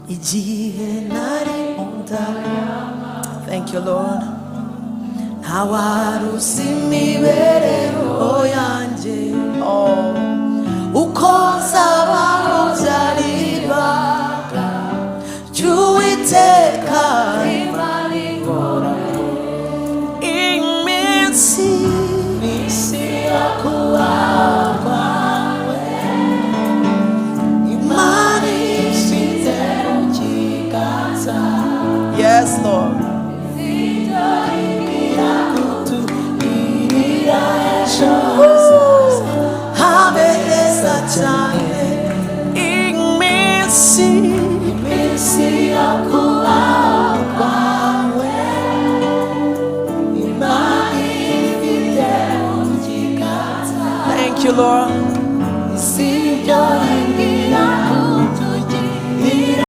igihe nari thank you Lord ntawarusi imibereho yanjye uko nzabaho byari ibanga ry'Uwiteka iminsi yakubaho kwawe imana ifite mu kiganza. Yes Lord. Habeza cyane iminsi yakubaho kwawe imana ifite mu kiganza. Thank you Lord.